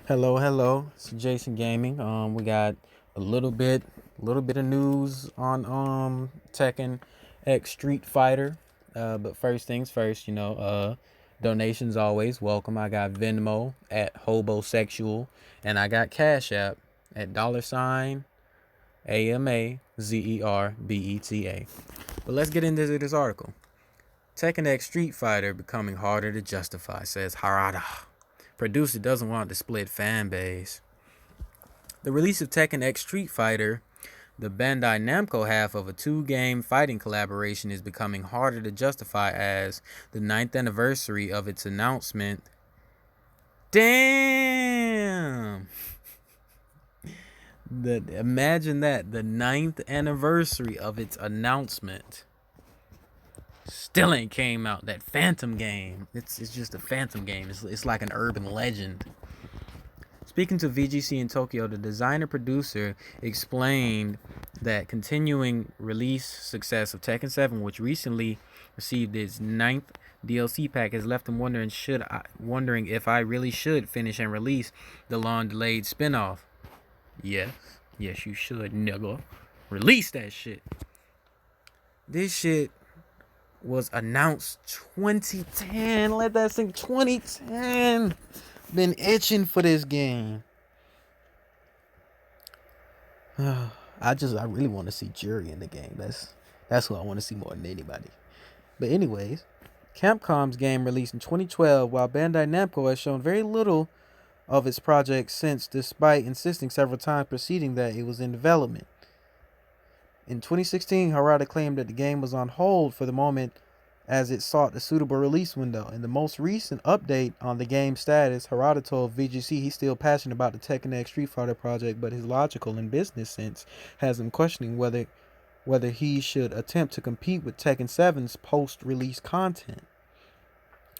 Hello, hello. It's Jason Gaming. We got a little bit of news on Tekken X Street Fighter. But first things first, donations always welcome. I got Venmo at Hobosexual, and I got Cash App at $AMAZERBETA. But let's get into this article. Tekken X Street Fighter becoming harder to justify, says Harada. Producer doesn't want to split fan base. The release of Tekken X Street Fighter, the Bandai Namco half of a two-game fighting collaboration, is becoming harder to justify as the ninth anniversary of its announcement. Damn! Imagine that, the ninth anniversary of its announcement still ain't came out. That Phantom game, it's just a Phantom game. It's like an urban legend. Speaking to VGC in Tokyo, the designer-producer explained that continuing release success of Tekken 7, which recently received its ninth DLC pack, has left him wondering if I really should finish and release the long-delayed spin-off. Yes, you should, nigga. Release that shit. This shit was announced 2010. Let that sink. 2010. Been itching for this game. I really want to see Jury in the game. That's who I want to see more than anybody. But anyways, Capcom's game released in 2012, while Bandai Namco has shown very little of its project since, despite insisting several times preceding that it was in development. In 2016, Harada claimed that the game was on hold for the moment as it sought a suitable release window. In the most recent update on the game's status, Harada told VGC he's still passionate about the Tekken X Street Fighter project, but his logical and business sense has him questioning whether he should attempt to compete with Tekken 7's post-release content.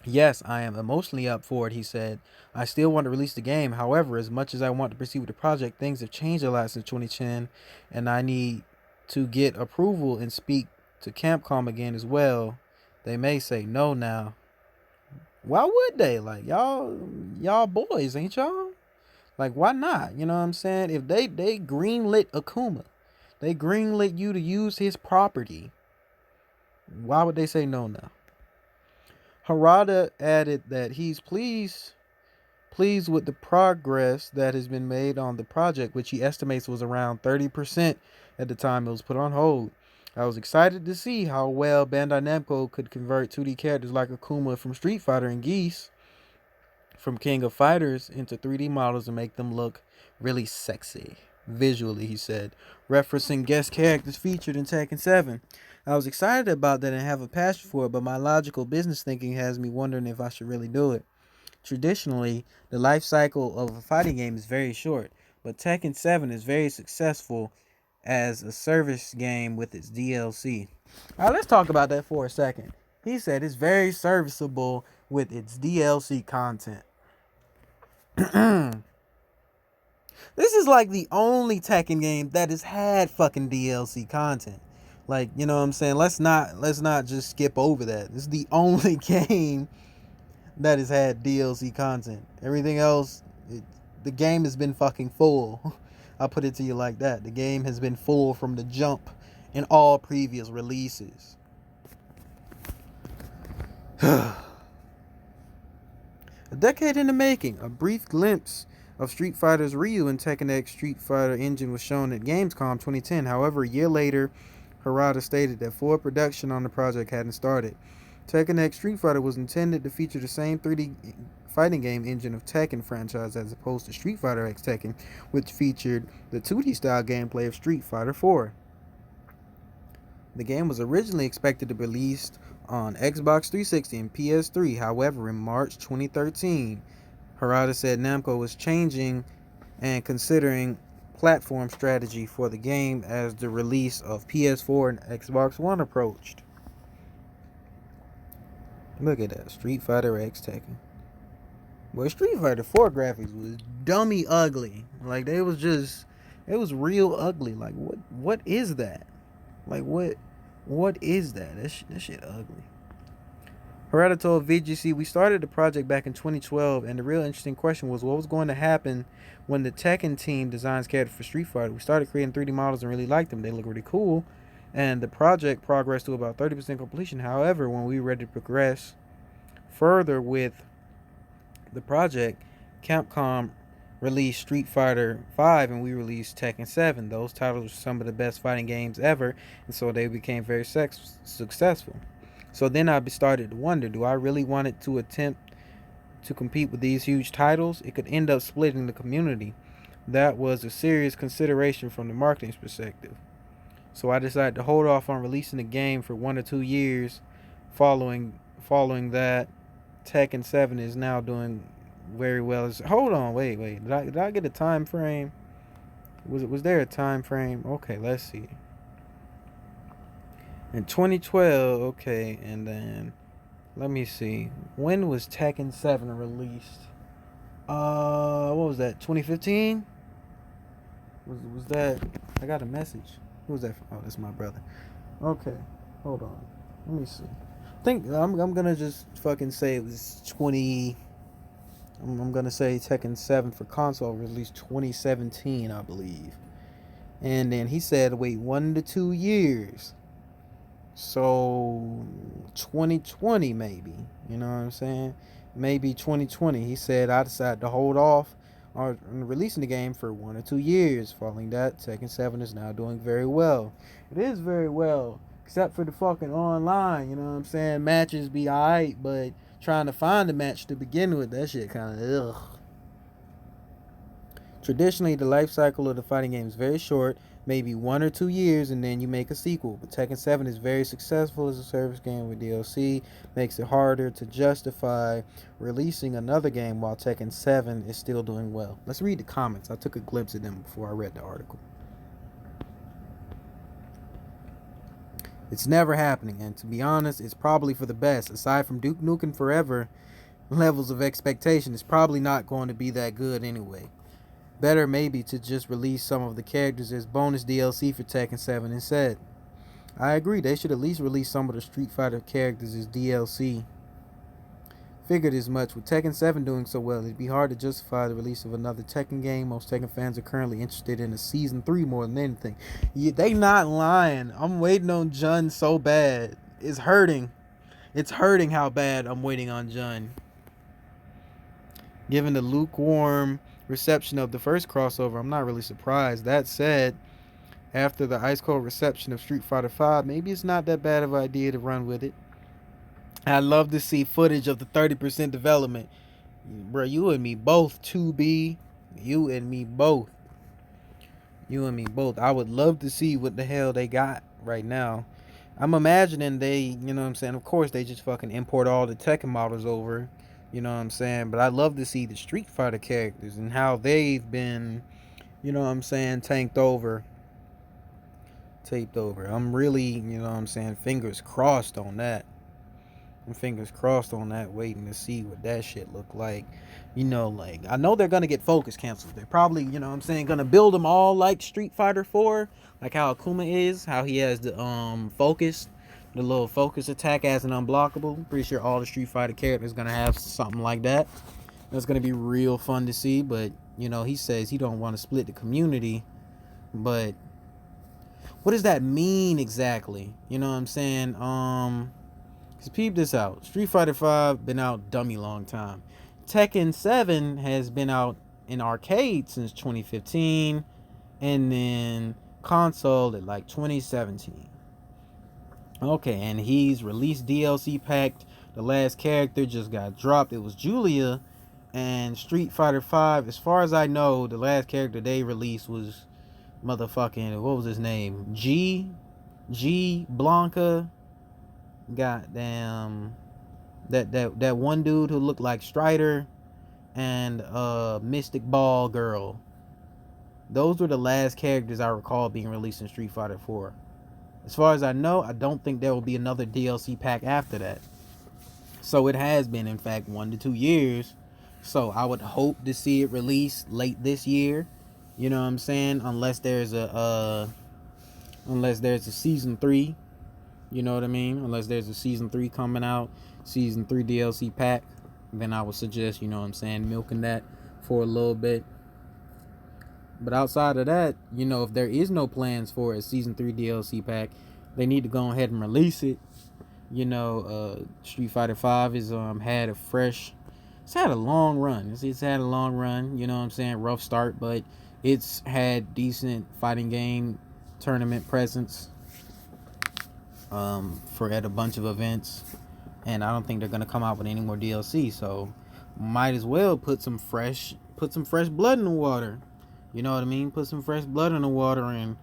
Yes, I am emotionally up for it, he said. I still want to release the game. However, as much as I want to proceed with the project, things have changed a lot since 2010, and I need to get approval and speak to Capcom again as well. They may say no now. Why would they? Like, y'all boys, ain't y'all? Like, why not? You know what I'm saying? If they greenlit Akuma, they greenlit you to use his property, why would they say no now? Harada added that he's pleased with the progress that has been made on the project, which he estimates was around 30% at the time it was put on hold. I was excited to see how well Bandai Namco could convert 2D characters like Akuma from Street Fighter and Geese from King of Fighters into 3D models and make them look really sexy visually, he said, referencing guest characters featured in Tekken 7. I was excited about that and have a passion for it, but my logical business thinking has me wondering if I should really do it. Traditionally, the life cycle of a fighting game is very short, but Tekken 7 is very successful as a service game with its DLC. All right, let's talk about that for a second. He said it's very serviceable with its DLC content. This is like the only Tekken game that has had fucking DLC content. Like, you know what I'm saying? Let's not just skip over that. This is the only game that has had DLC content. Everything else, the game has been fucking full. I'll put it to you like that. The game has been full from the jump in all previous releases. A decade in the making, a brief glimpse of Street Fighter's Ryu and Tekken X Street Fighter engine was shown at Gamescom 2010. However, a year later, Harada stated that full production on the project hadn't started. Tekken X Street Fighter was intended to feature the same 3D fighting game engine of Tekken franchise as opposed to Street Fighter X Tekken, which featured the 2D style gameplay of Street Fighter 4. The game was originally expected to be released on Xbox 360 and PS3. However, in March 2013, Harada said Namco was changing and considering platform strategy for the game as the release of PS4 and Xbox One approached. Look at that, Street Fighter X Tekken. Well, Street Fighter 4 graphics was dummy ugly. Like, it was real ugly. Like, what is that? Like, what is that? That shit ugly. Harada told VGC, we started the project back in 2012, and the real interesting question was what was going to happen when the Tekken team designs characters for Street Fighter. We started creating 3D models and really liked them. They look really cool, and the project progressed to about 30% completion. However, when we were ready to progress further with the project, Capcom released Street Fighter 5 and we released Tekken 7. Those titles were some of the best fighting games ever, and so they became very successful. So then I started to wonder, do I really want it to attempt to compete with these huge titles? It could end up splitting the community. That was a serious consideration from the marketing perspective. So I decided to hold off on releasing the game for 1 or 2 years. Following that, Tekken 7 is now doing very well. Hold on, wait. Did I get a time frame? Was there a time frame? Okay, let's see. In 2012, okay, and then let me see. When was Tekken 7 released? What was that? 2015? Was that? I got a message. Who was that? Oh, that's my brother. Okay, hold on. Let me see. I think I'm gonna just fucking say it was 20. I'm gonna say Tekken 7 for console released 2017, I believe. And then he said wait 1 to 2 years. So 2020 maybe. You know what I'm saying? Maybe 2020. He said I decided to hold off on releasing the game for 1 or 2 years. Following that, Tekken 7 is now doing very well. It is very well, except for the fucking online. You know what I'm saying? Matches be alright, but trying to find a match to begin with, that shit kind of ugh. Traditionally, the life cycle of the fighting game is very short, maybe 1 or 2 years, and then you make a sequel. But Tekken 7 is very successful as a service game with DLC, makes it harder to justify releasing another game while Tekken 7 is still doing well. Let's read the comments. I took a glimpse of them before I read the article. It's never happening, and to be honest, it's probably for the best. Aside from Duke Nukem Forever levels of expectation, it's probably not going to be that good anyway. Better maybe to just release some of the characters as bonus DLC for Tekken 7 instead. I agree, they should at least release some of the Street Fighter characters as DLC. Figured as much. With Tekken 7 doing so well, it'd be hard to justify the release of another Tekken game. Most Tekken fans are currently interested in a Season 3 more than anything. Yeah, they not lying. I'm waiting on Jun so bad. It's hurting. It's hurting how bad I'm waiting on Jun. Given the lukewarm reception of the first crossover, I'm not really surprised. That said, after the ice cold reception of Street Fighter 5, maybe it's not that bad of an idea to run with it. I'd love to see footage of the 30% development. Bro, you and me both, 2B. You and me both. I would love to see what the hell they got right now. I'm imagining they, you know what I'm saying, of course they just fucking import all the Tekken models over. You know what I'm saying? But I'd love to see the Street Fighter characters and how they've been, you know what I'm saying, taped over. I'm really, you know what I'm saying, fingers crossed on that. Waiting to see what that shit look like. You know, like, I know they're gonna get focus canceled. They're probably, you know what I'm saying, gonna build them all like Street Fighter 4. Like how Akuma is, how he has the focus. The little focus attack as an unblockable. Pretty sure all the Street Fighter characters gonna have something like that. That's gonna be real fun to see. But you know, he says he don't want to split the community. But what does that mean exactly? You know what I'm saying? Cause peep this out. Street Fighter 5 been out dummy long time. Tekken 7 has been out in arcade since 2015, and then console at like 2017. Okay, and he's released DLC packed. The last character just got dropped. It was Julia. And Street Fighter 5, as far as I know, the last character they released was motherfucking, what was his name? G Blanca. Goddamn. That one dude who looked like Strider and Mystic Ball Girl. Those were the last characters I recall being released in Street Fighter 4. As far as I know, I don't think there will be another DLC pack after that. So it has been, in fact, 1 to 2 years. So I would hope to see it released late this year. You know what I'm saying? Unless there's a season 3. You know what I mean? Unless there's a season 3 coming out. Season 3 DLC pack, then I would suggest, you know what I'm saying, milking that for a little bit. But outside of that, you know, if there is no plans for a Season 3 DLC pack, they need to go ahead and release it. You know, Street Fighter 5 is had a fresh, it's had a long run. It's had a long run, you know what I'm saying, rough start, but it's had decent fighting game tournament presence for at a bunch of events, and I don't think they're gonna come out with any more DLC, so might as well put some fresh blood in the water. You know what I mean? Put some fresh blood in the water and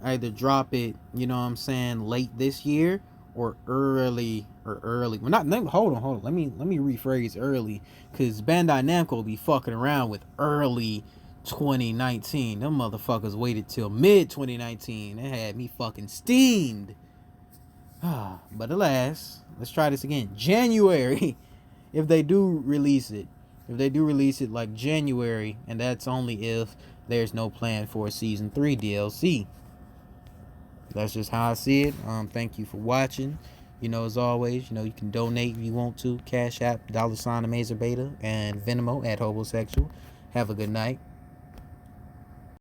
either drop it, you know what I'm saying, late this year or early. Well, not hold on. Let me rephrase early, cause Bandai Namco be fucking around with early 2019. Them motherfuckers waited till mid 2019. They had me fucking steamed. But alas, let's try this again. January, if they do release it. If they do release it like January, and that's only if there's no plan for a Season 3 DLC. That's just how I see it. Thank you for watching. You know, as always, you know, you can donate if you want to. Cash App, $Amazing Beta, and Venmo at Hobosexual. Have a good night.